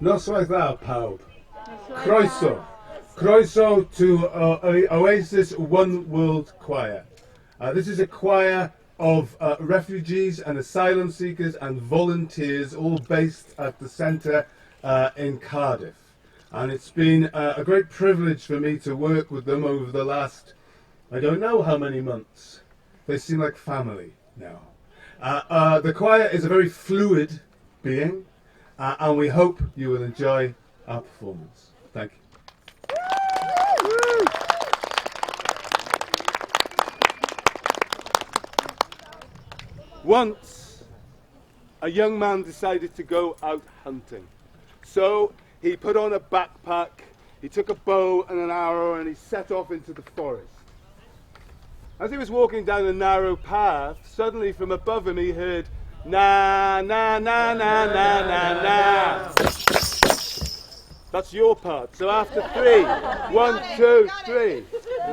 Noswaith dda pawb. Croeso. Croeso to Oasis One World Choir. This is a choir of refugees and asylum seekers and volunteers, all based at the centre in Cardiff. And it's been a great privilege for me to work with them over the last, I don't know how many months. They seem like family now. The choir is a very fluid being. And we hope you will enjoy our performance. Thank you. Once, a young man decided to go out hunting. So he put on a backpack, he took a bow and an arrow, and he set off into the forest. As he was walking down a narrow path, suddenly from above him he heard na na na na na na na. That's your part. So after 3, 1, 2, 3.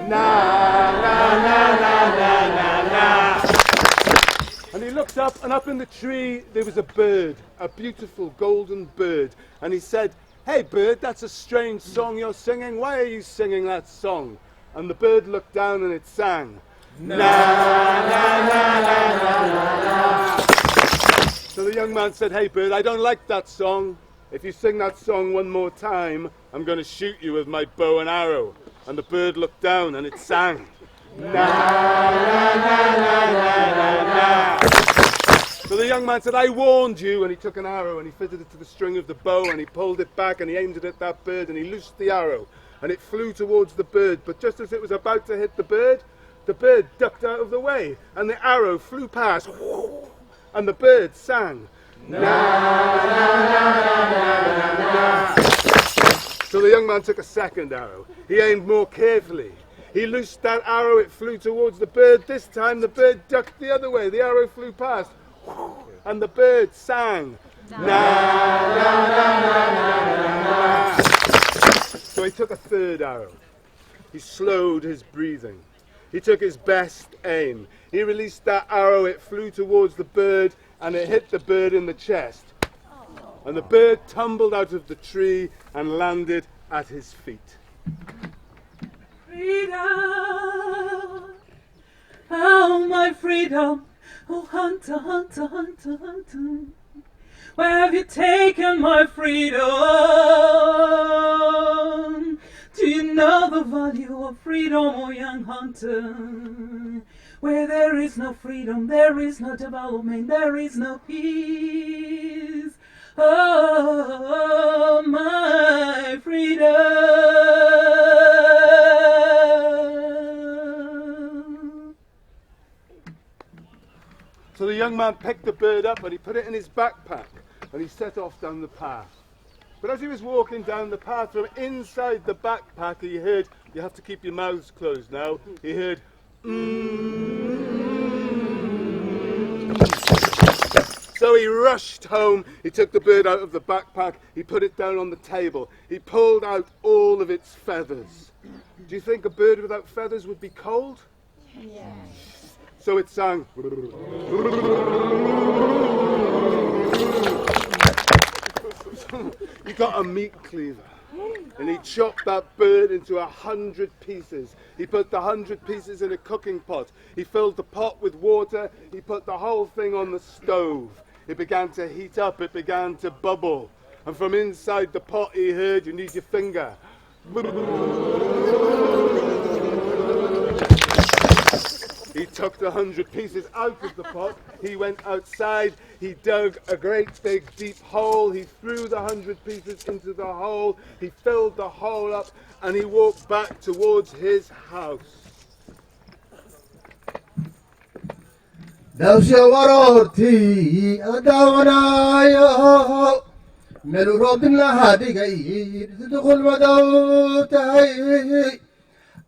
Na na na na na na na. And he looked up, and up in the tree there was a bird, a beautiful golden bird. And he said, "Hey bird, that's a strange song you're singing. Why are you singing that song?" And the bird looked down and it sang, na na na na na na na. So the young man said, "Hey bird, I don't like that song. If you sing that song one more time, I'm going to shoot you with my bow and arrow." And the bird looked down and it sang, na na na na na na na. So the young man said, "I warned you." And he took an arrow and he fitted it to the string of the bow and he pulled it back and he aimed it at that bird and he loosed the arrow and it flew towards the bird. But just as it was about to hit the bird ducked out of the way and the arrow flew past. And the bird sang, na na na na na na. So the young man took a second arrow. He aimed more carefully. He loosed that arrow, it flew towards the bird. This time the bird ducked the other way. The arrow flew past. And the bird sang, na na na na na na. So he took a third arrow. He slowed his breathing. He took his best aim. He released that arrow, it flew towards the bird, and it hit the bird in the chest. And the bird tumbled out of the tree and landed at his feet. Freedom, oh my freedom, oh hunter, hunter, hunter, hunter. Where have you taken my freedom? Do you know the value of freedom, oh young hunter? Where there is no freedom, there is no development, there is no peace. Oh, my freedom. So the young man picked the bird up and he put it in his backpack and he set off down the path. But as he was walking down the path, from inside the backpack he heard, you have to keep your mouths closed now, he heard, So he rushed home, he took the bird out of the backpack, he put it down on the table, he pulled out all of its feathers. Do you think a bird without feathers would be cold? Yes. So it sang. He got a meat cleaver and he chopped that bird into 100 pieces. He put the 100 pieces in a cooking pot. He filled the pot with water. He put the whole thing on the stove. It began to heat up. It began to bubble. And from inside the pot he heard, you need your finger. He took the 100 pieces out of the pot. He went outside. He dug a great big deep hole. He threw the 100 pieces into the hole. He filled the hole up and he walked back towards his house.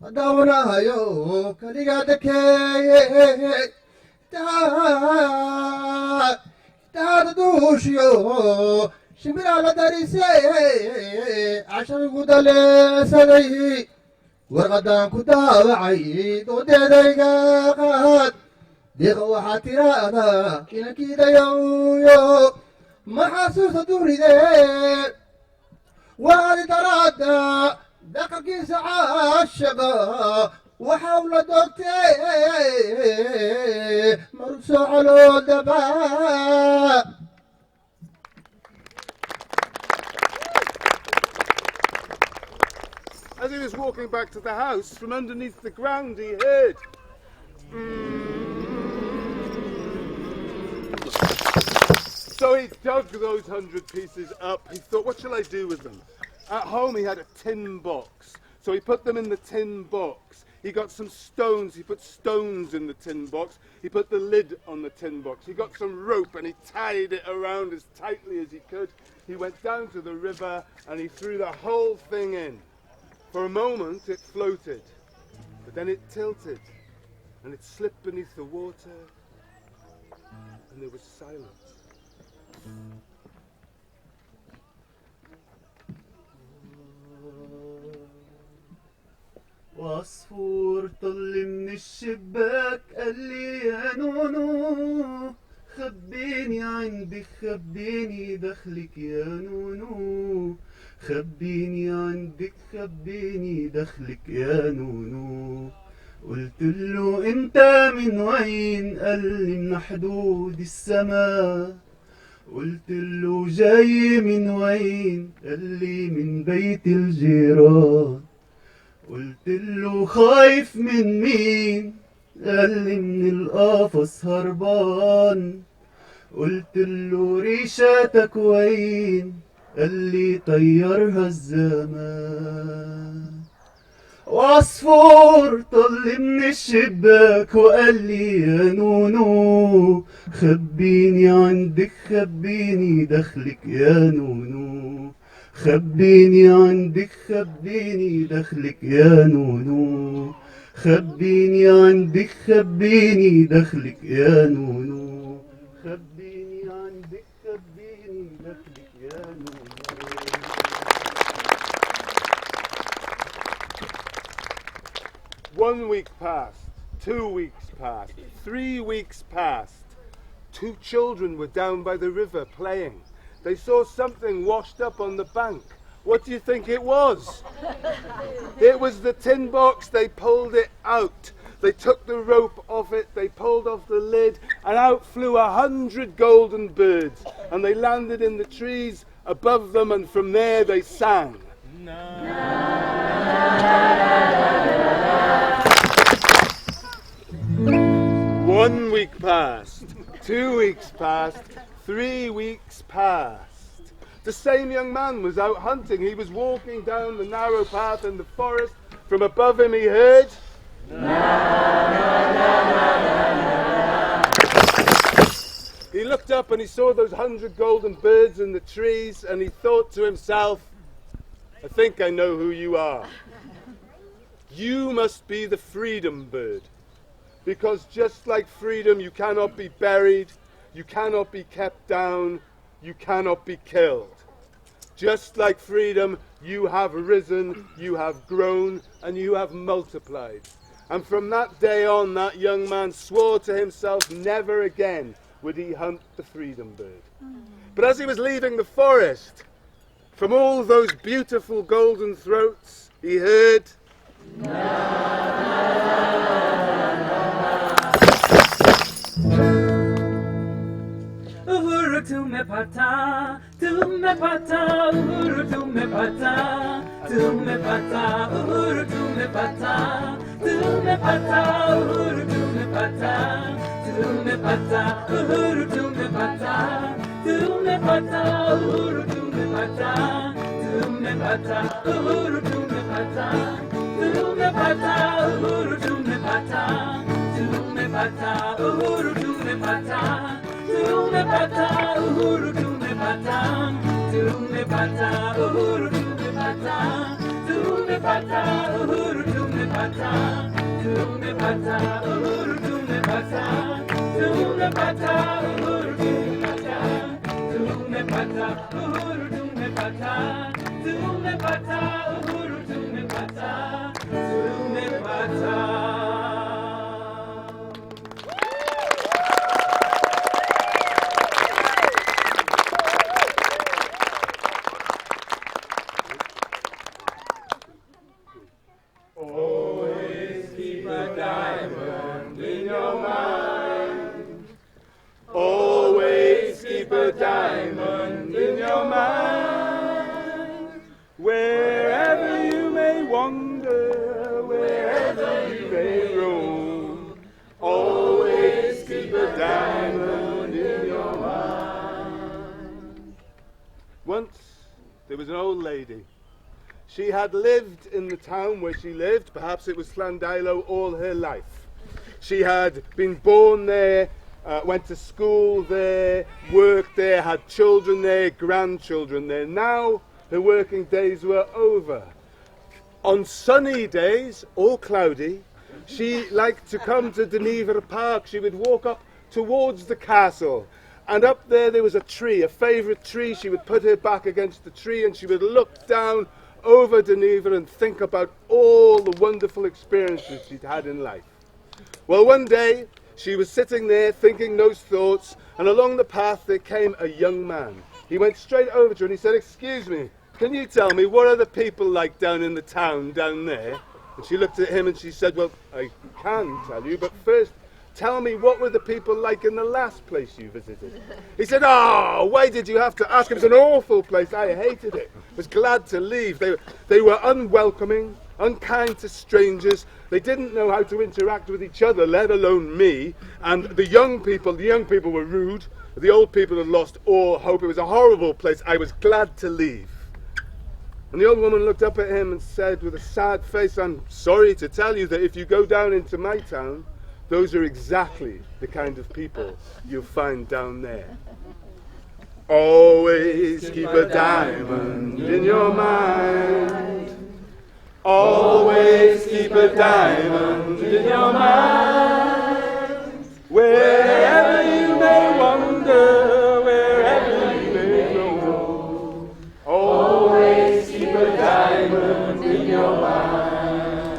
أداونايو كليغادكي تا دوشيو شمبرالا داريسي عشان غدالي سدي ورغدان كداوعي دوديدايغاد ديغو حاتيرادا كينكي دايو محاسوس دوريدي وادي ترادا دقيق ساعة الشقا وحول دوتي مرسو على دبا. As he was walking back to the house, from underneath the ground he heard. So he dug those 100 pieces up. He thought, what shall I do with them? At home he had a tin box, so he put them in the tin box. He got some stones, he put stones in the tin box. He put the lid on the tin box. He got some rope and he tied it around as tightly as he could. He went down to the river and he threw the whole thing in. For a moment it floated, but then it tilted and it slipped beneath the water and there was silence. وعصفور طل من الشباك قال لي يا نونو خبيني عندك خبيني دخلك يا نونو خبيني عندك خبيني دخلك يا نونو قلت له انت من وين قال لي من حدود السما قلت له جاي من وين قال لي من بيت الجيران قلت له خايف من مين قال لي من القفص هربان قلت له ريشاتك وين قال لي طيرها الزمان وعصفور طل من الشباك وقال لي يا نونو خبيني عندك خبيني دخلك يا نونو خبيني عندك خبيني دخلك يا نونو خبيني عندك خبيني دخلك يا نونو خبيني عندك خبيني دخلك يا نونو.1 week passed, 2 weeks passed, 3 weeks passed. 2 children were down by the river playing. They saw something washed up on the bank. What do you think it was? It was the tin box. They pulled it out. They took the rope off it, they pulled off the lid, and out flew 100 golden birds. And they landed in the trees above them, and from there they sang. 1 week passed, 2 weeks passed, 3 weeks passed. The same young man was out hunting. He was walking down the narrow path in the forest. From above him he heard. He looked up and he saw those 100 golden birds in the trees, and he thought to himself, I think I know who you are. You must be the freedom bird. Because just like freedom, you cannot be buried, you cannot be kept down, you cannot be killed. Just like freedom, you have risen, you have grown, and you have multiplied. And from that day on, that young man swore to himself never again would he hunt the freedom bird. But as he was leaving the forest, From all those beautiful golden throats, he heard, Uhuru tu me pata, uhuru tu me pata, uhuru tu me pata, uhuru tu me pata, uhuru tu me pata, uhuru tu me pata, uhuru tu me pata, uhuru tu me pata, uhuru tu me pata. Uhuru tu me pata, uhuru tu me pata, uhuru tu me pata, uhuru tu me pata, uhuru tu me pata, uhuru tu me pata, uhuru tu me pata, uhuru tu me pata. Always keep a diamond in your mind. Always keep a diamond in your mind. Wherever you may wander, wherever you may roam, always keep a diamond in your mind. Once there was an old lady. She had lived in the town where she lived, perhaps it was Llandilo, all her life. She had been born there, went to school there, worked there, had children there, grandchildren there. Now her working days were over. On sunny days, or cloudy, she liked to come to Deniver Park. She would walk up towards the castle. And up there was a tree, a favourite tree. She would put her back against the tree and she would look down over Deniver and think about all the wonderful experiences she'd had in life. Well, one day she was sitting there thinking those thoughts, and along the path there came a young man. He went straight over to her and he said, "Excuse me, can you tell me what are the people like down in the town down there?" And she looked at him and she said, "Well, I can tell you, but first tell me, what were the people like in the last place you visited?" He said, "Oh, why did you have to ask? It was an awful place. I hated it. I was glad to leave. They were unwelcoming, unkind to strangers. They didn't know how to interact with each other, let alone me. And the young people were rude. The old people had lost all hope. It was a horrible place. I was glad to leave." And the old woman looked up at him and said with a sad face, "I'm sorry to tell you that if you go down into my town, those are exactly the kind of people you'll find down there." Always keep a diamond in your mind. Always keep a diamond in your mind. Wherever you may wander, wherever you may roam, always keep a diamond in your mind.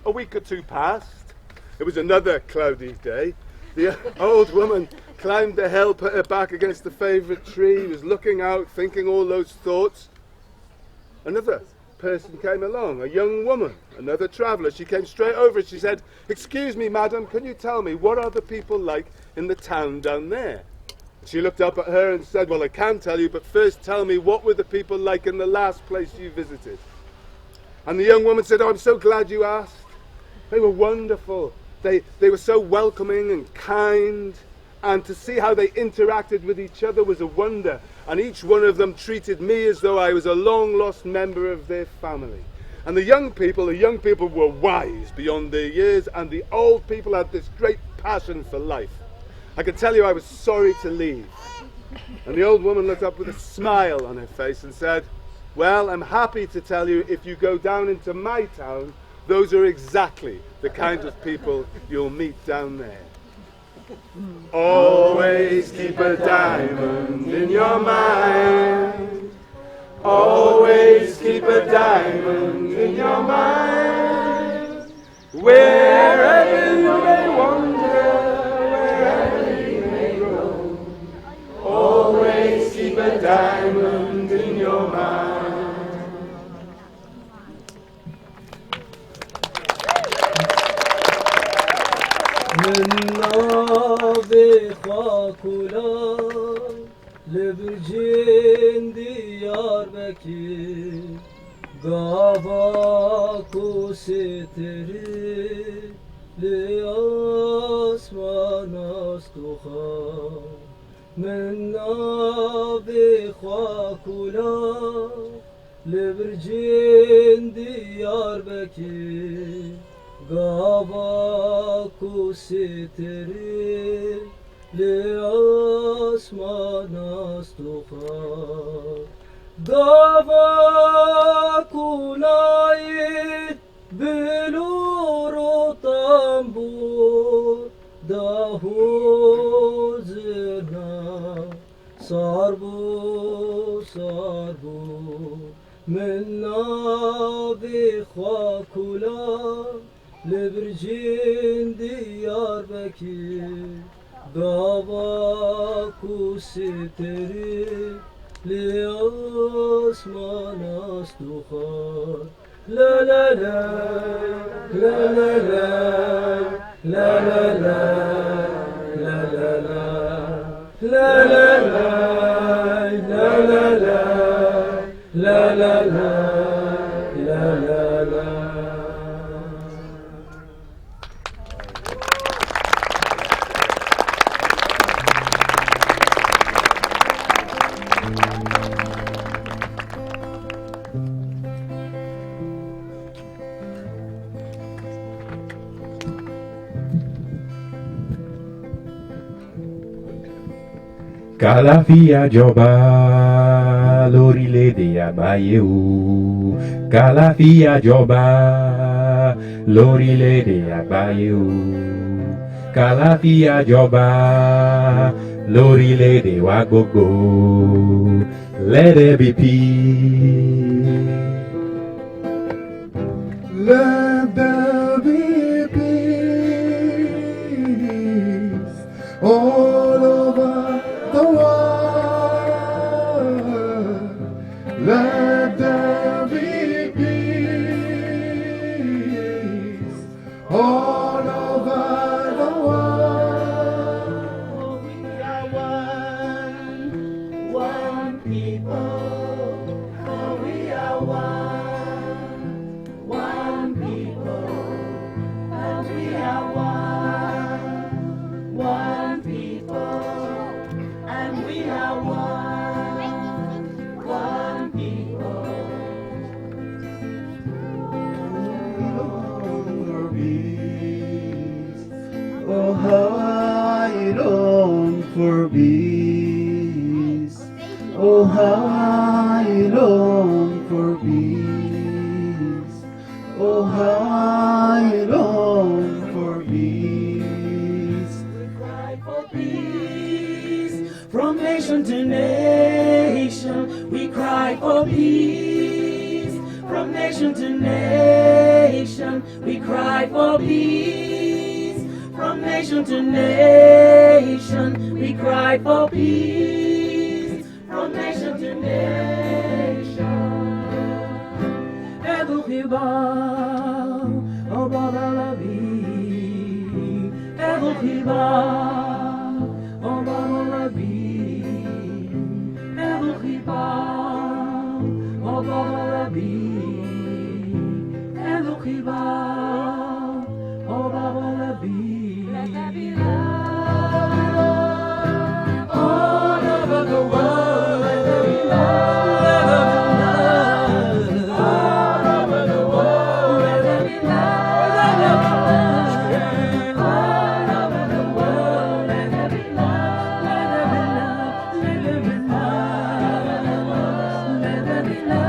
A week or two passed. It was another cloudy day. The old woman climbed the hill, put her back against the favourite tree, was looking out, thinking all those thoughts. Another person came along, a young woman, another traveller. She came straight over and she said, "Excuse me, madam, can you tell me, what are the people like in the town down there?" She looked up at her and said, "Well, I can tell you, but first tell me, what were the people like in the last place you visited?" And the young woman said, "Oh, I'm so glad you asked. They were wonderful. They were so welcoming and kind, and to see how they interacted with each other was a wonder. And each one of them treated me as though I was a long-lost member of their family." And the young people were wise beyond their years, and the old people had this great passion for life. I can tell you I was sorry to leave. And the old woman looked up with a smile on her face and said, "Well, I'm happy to tell you, if you go down into my town, those are exactly the kind of people you'll meet down there." Always keep a diamond in your mind. Always keep a diamond in your mind. Wherever you may wander, wherever you may roam, always keep a diamond in your خاكولا لبرجين ديار بكي قاباكو ستري لأسمان استخا من نابي خاكولا لبرجين ديار بكي قاباكو ستري لأسمان استخا قاباكو نايت بلور طنبور داهو زرنا صاربو من نابي خاكولا لبرجين ديار بكي قاباكو ستري لأسمان استخار لا لا لا لا لا لا لا لا لا لا لا لا لا لا لا لا لا Calafia joba lorile de abayeu. Calafia joba lorile de abayeu. Calafia joba lorile de wagogo. Let there be peace. Let there be peace all over the world. Let there be peace all over the world. We are one people. We are one people, and we are one people, and we are one people. Oh, how I long for peace. Oh, how I long for peace. Oh, how I long for peace. We cry for peace from nation to nation. We cry for peace from nation to nation. We cry for peace from nation to nation. We cry for peace from nation to nation. Edelchiba, oh Babalabi, Edelchiba, oh Babalabi, Edelchiba, oh Babalabi, Edelchiba, oh Babalabi. Let there be love all over the world. Let there be love all over the world. Let there be love all over the world. Let there be love. Let there be love. Let there be love. Let there be love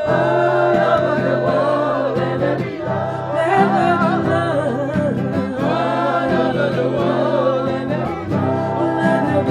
all over the world. Let there be love. Let there be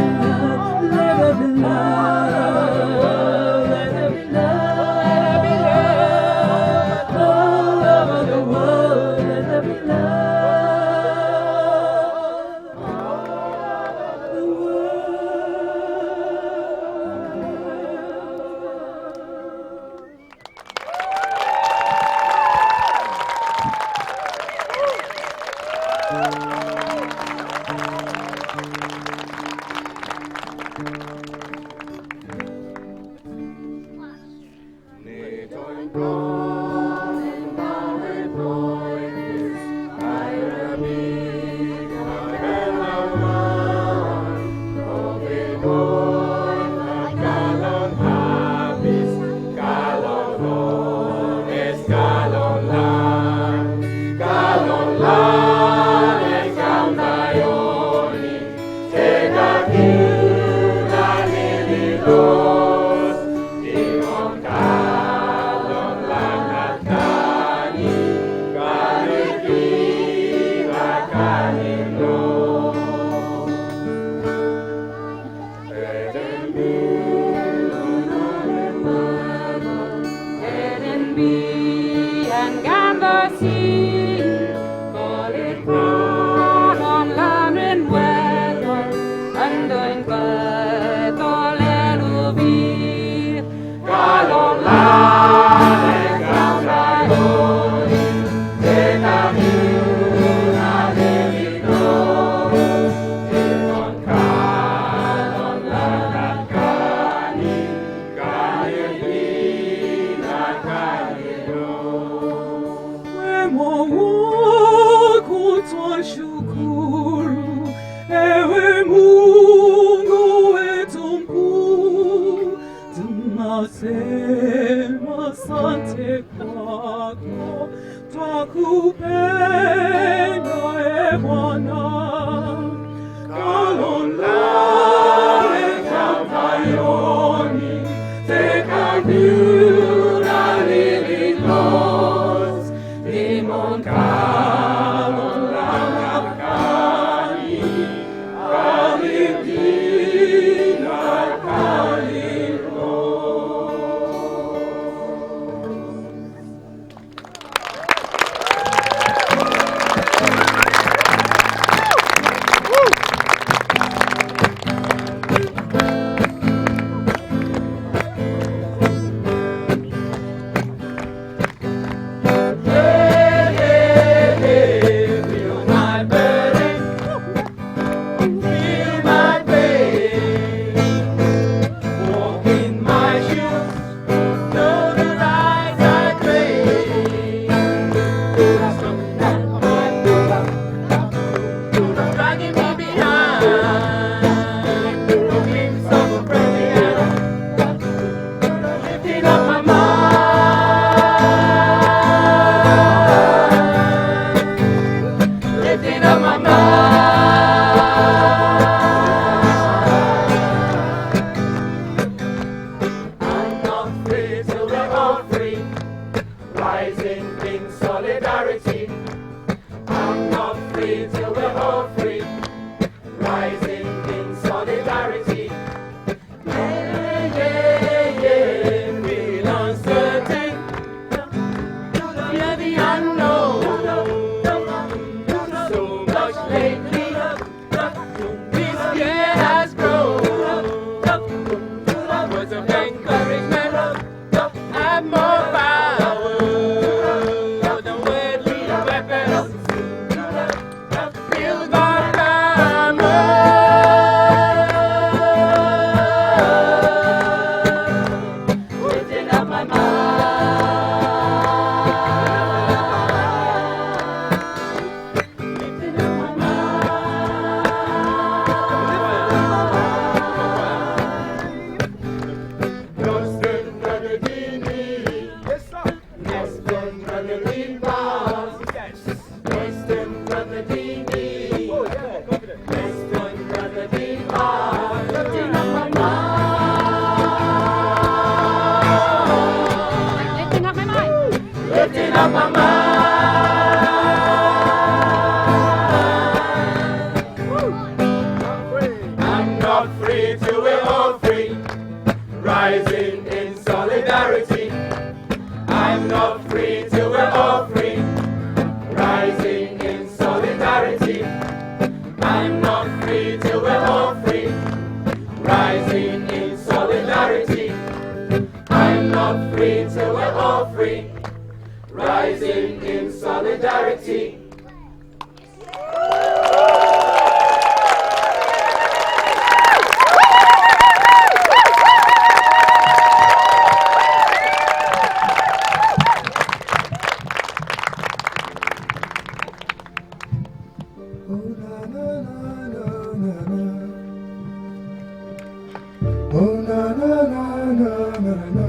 Oh na na na na na na.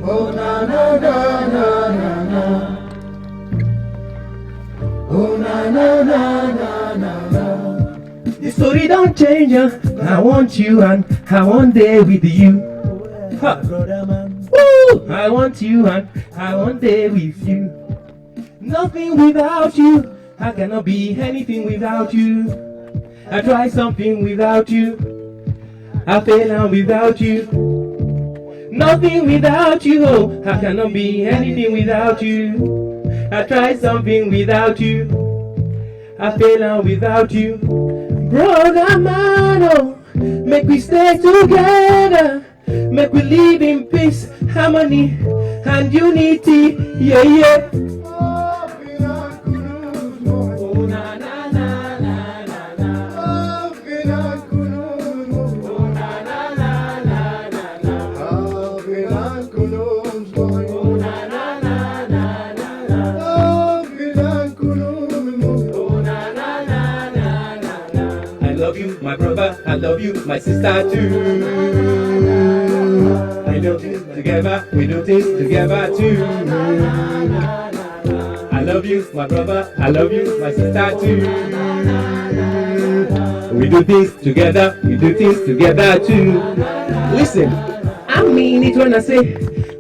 Oh na na na na na na. Oh na na na na na na. The story don't change, I want you and I want day with you. Ha. Woo! I want you and I want day with you. Nothing without you. I cannot be anything without you. I try something without you. I fail and without you. Nothing without you. Oh, I cannot be anything without you. I try something without you. I fail and without you. Brother man, oh, make we stay together. Make we live in peace, harmony, and unity. Yeah, yeah. My brother, I love you, my sister too. I love you together, we do things together too. I love you, my brother, I love you, my sister too. We do things together, we do things together too. Listen, I mean it when I say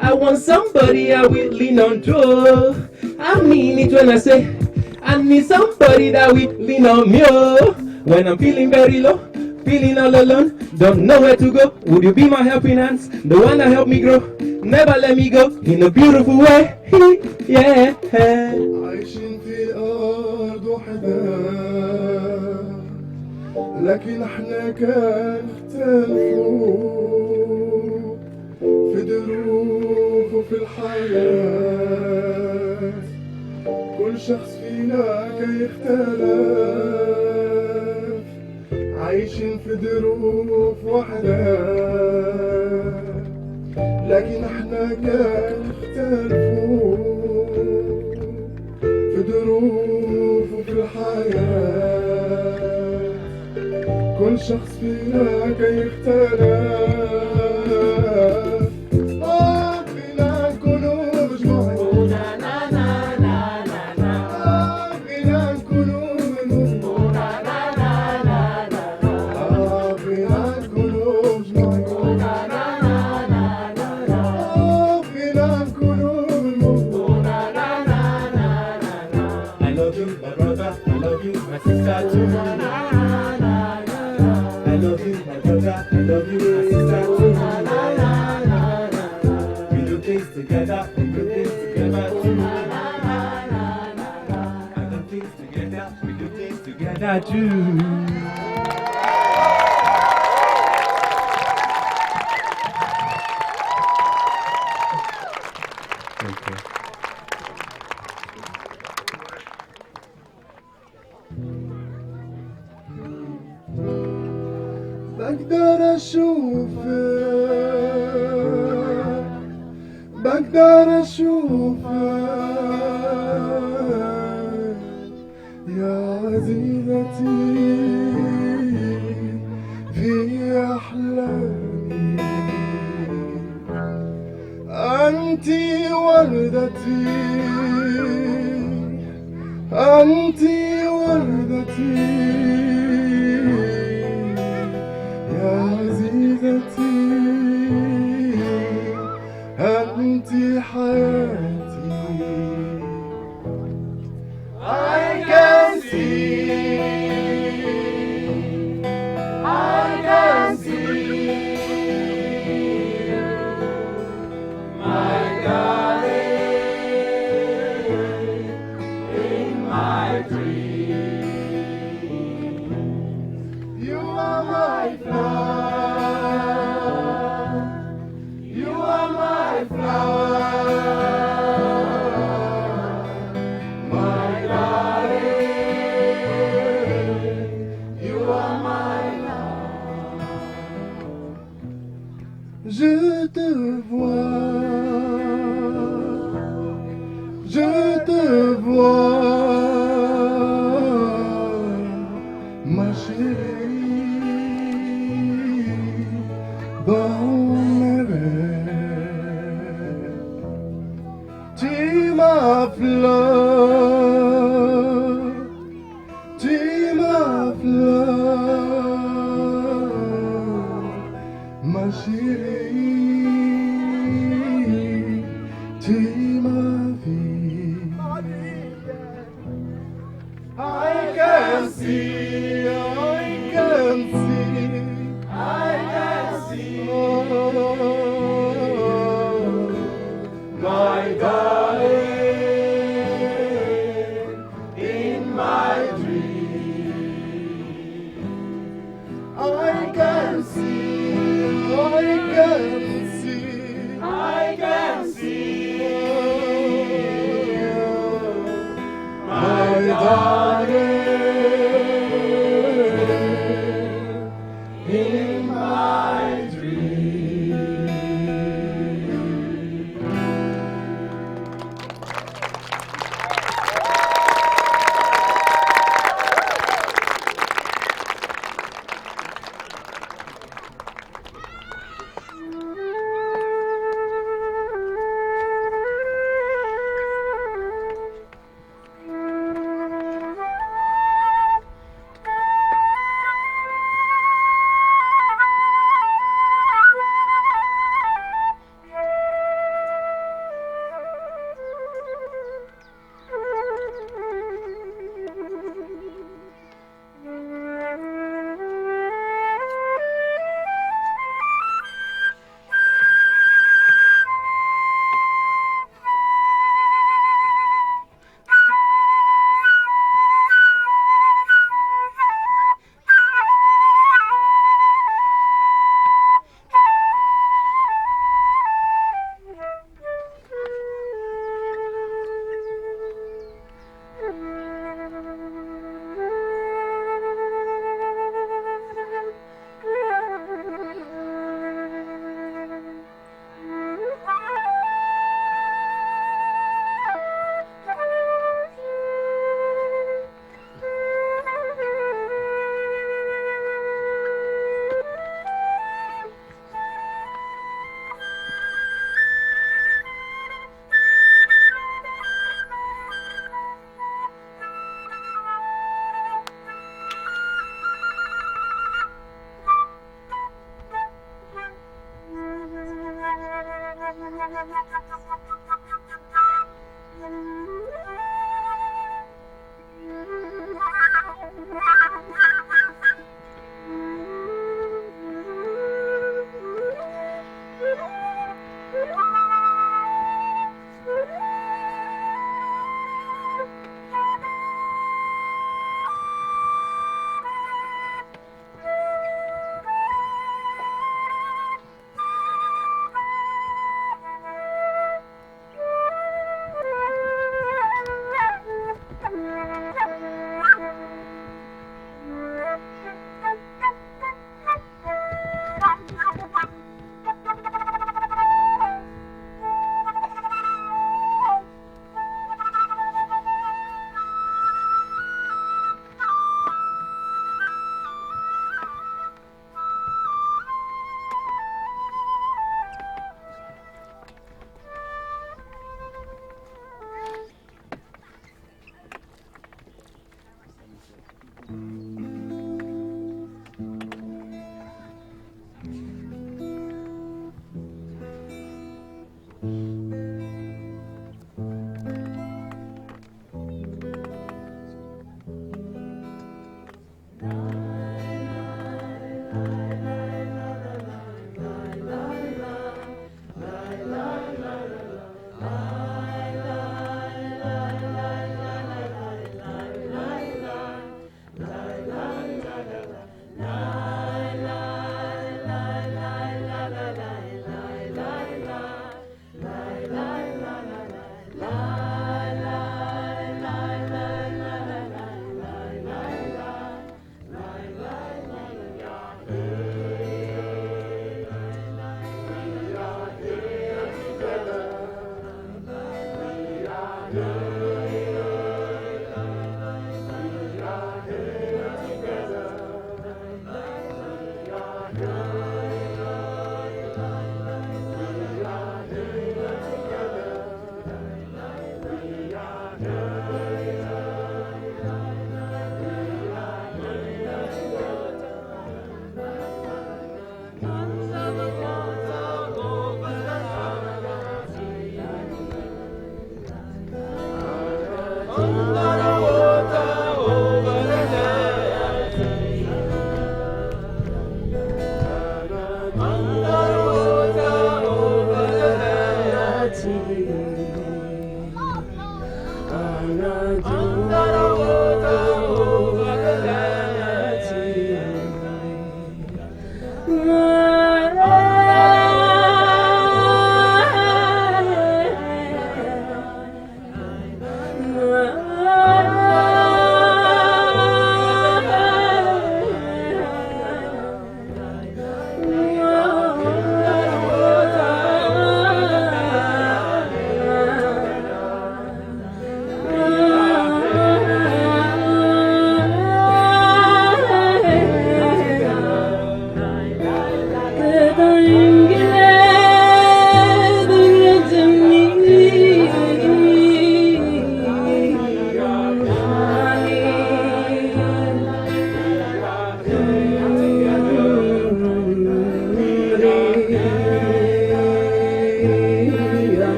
I want somebody I will lean on to. I mean it when I say I need somebody that will lean on me. When I'm feeling very low, feeling all alone, don't know where to go, would you be my helping hands, the one that helped me grow, never let me go, in a beautiful way, yeah. عايشين في أرض وحدة لكن احنا كان اختلفوا في ظروف وفي الحياة كل شخص فينا كان يختلف عايشين في ظروف واحدة لكن احنا كان نختلفوا في ظروف وفي الحياة كل شخص فينا كان يختلف فينا نكونوا مجموعين فينا نكونوا بقدر أشوفك بقدر أشوفك يا عزيزتي في أحلامي أنت وردتي أنت وردتي يا عزيزتي أنت حياتي I can see my darling in my dreams. You are my flower, you are my flower, my darling, you are my love. Je te vois, je te vois. can see, I can see, I can see, my darling, in my dream. I can see, I can see, I can see, my darling, in my dream.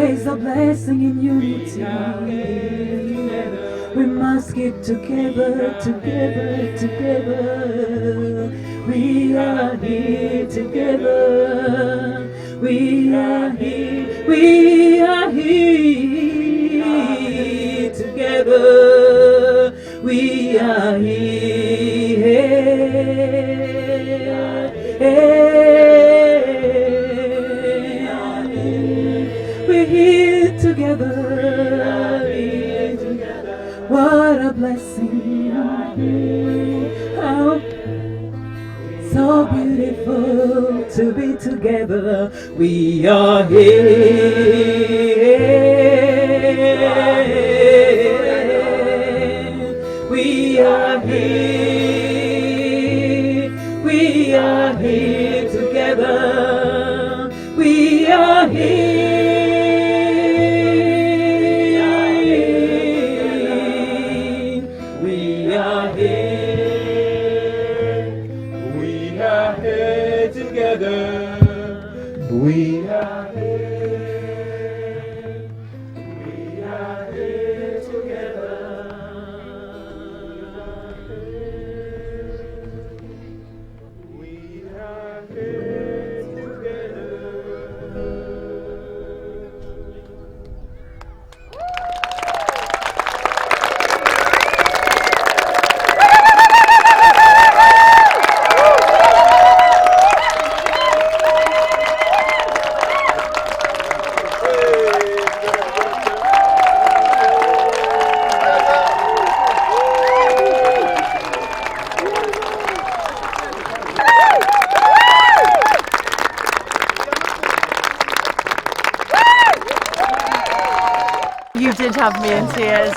There's a blessing in unity. We must keep together, together, together. We are here together. We are here, we are here together. We are here. We're here together. What a blessing. How so beautiful to be together. We are here. We are here. We are here together. We are here. We are here. We are here together. We are here. We are here together. We are here together. You did have me in tears.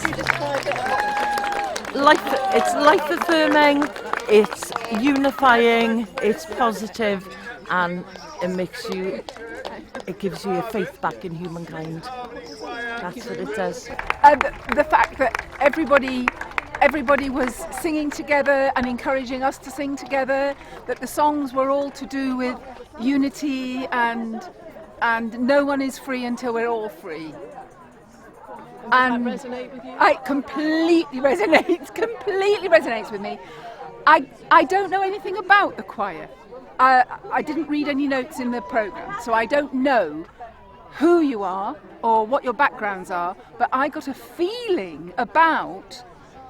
It's life affirming, it's unifying, it's positive, and it gives you your faith back in humankind. That's what it does. The fact that everybody was singing together and encouraging us to sing together, that the songs were all to do with unity and no one is free until we're all free. And Does that resonate with you? It completely resonates with me. I don't know anything about the choir. I didn't read any notes in the programme, so I don't know who you are or what your backgrounds are, but I got a feeling about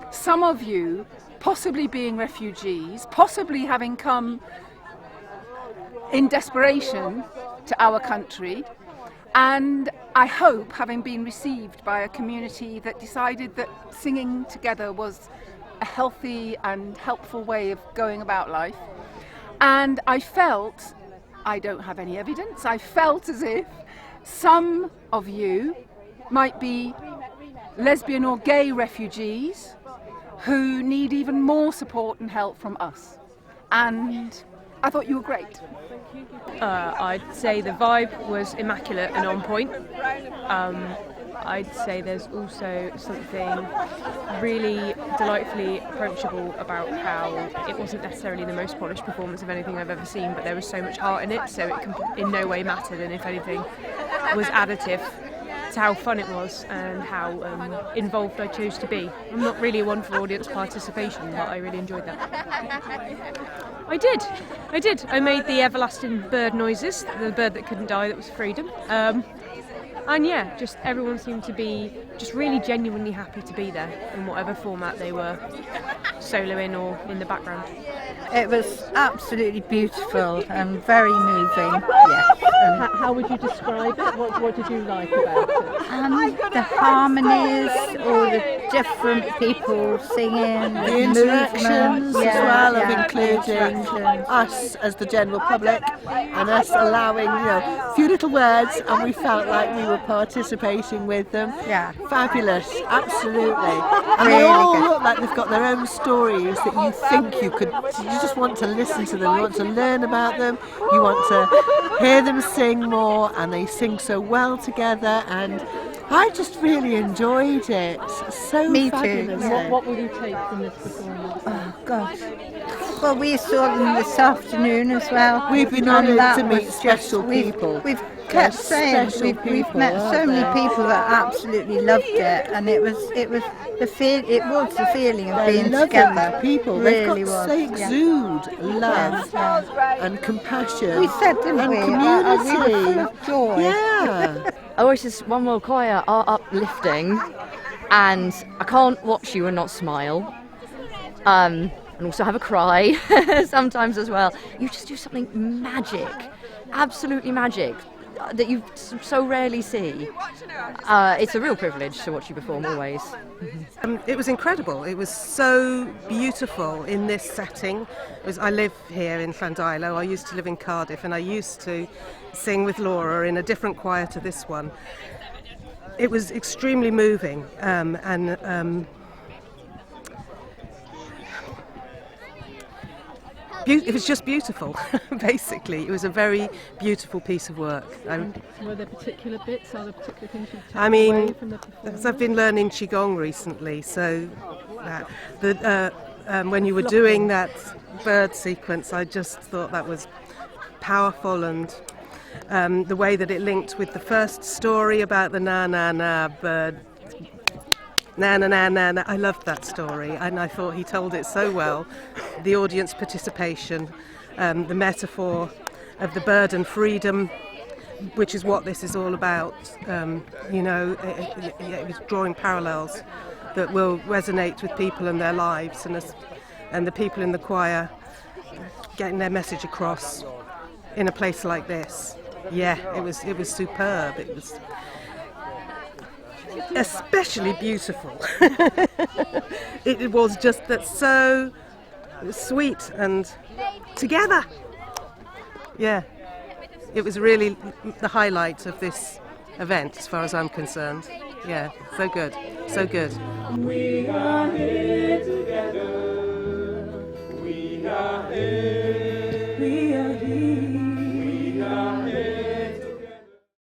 some of you possibly being refugees, possibly having come in desperation to our country, and I hope having been received by a community that decided that singing together was a healthy and helpful way of going about life. And I felt, I don't have any evidence, I felt as if some of you might be lesbian or gay refugees who need even more support and help from us. And I thought you were great. I'd say the vibe was immaculate and on point. I'd say there's also something really delightfully approachable about how it wasn't necessarily the most polished performance of anything I've ever seen, but there was so much heart in it, so it in no way mattered, and if anything was additive to how fun it was and how involved I chose to be. I'm not really one for audience participation, but I really enjoyed that. I did. I made the everlasting bird noises, the bird that couldn't die, that was freedom. And yeah, just everyone seemed to be just really genuinely happy to be there in whatever format they were, soloing or in the background. It was absolutely beautiful and very moving. Yes. How would you describe it? What did you like about it? The harmonies, all the different people singing, the interactions as well of including interactions. us as the general public and us allowing a few little words, and we felt like we were participating with them. Yeah. Fabulous, absolutely. And they all look like they've got their own stories that you think you just want to listen to them, you want to learn about them, you want to hear them sing more, and they sing so well together, and I just really enjoyed it. So Me fabulous. too. What will you take from this performance? Oh gosh. Well, we saw them this afternoon as well. We've been and honoured that to meet was special just- people. We've kept saying we've met so many people that absolutely loved it, and it was the feeling of being together. People, really they exude love and compassion. We said, didn't we? Community. We were full of joy. Yeah. Oasis One World Choir are uplifting, and I can't watch you and not smile. And also have a cry sometimes as well. You just do something magic, absolutely magic, that you so rarely see. It's a real privilege to watch you perform always. It was incredible. It was so beautiful in this setting. I live here in Llandilo. I used to live in Cardiff, and I used to sing with Laura in a different choir to this one. It was extremely moving, it was just beautiful, basically. It was a very beautiful piece of work. Were there particular bits, are there particular things you took I mean, away from the performance? because I've been learning Qigong recently, so when you were doing that bird sequence, I just thought that was powerful, and the way that it linked with the first story about the na-na-na bird. Na-na-na-na-na. I loved that story, and I thought he told it so well. The audience participation, the metaphor of the bird and freedom, which is what this is all about. It was drawing parallels that will resonate with people and their lives, and the people in the choir getting their message across in a place like this. Yeah, it was superb. It was especially beautiful. It was just that so sweet and together. Yeah, it was really the highlight of this event as far as I'm concerned. Yeah, so good, so good. We are here together. We are here. We are here.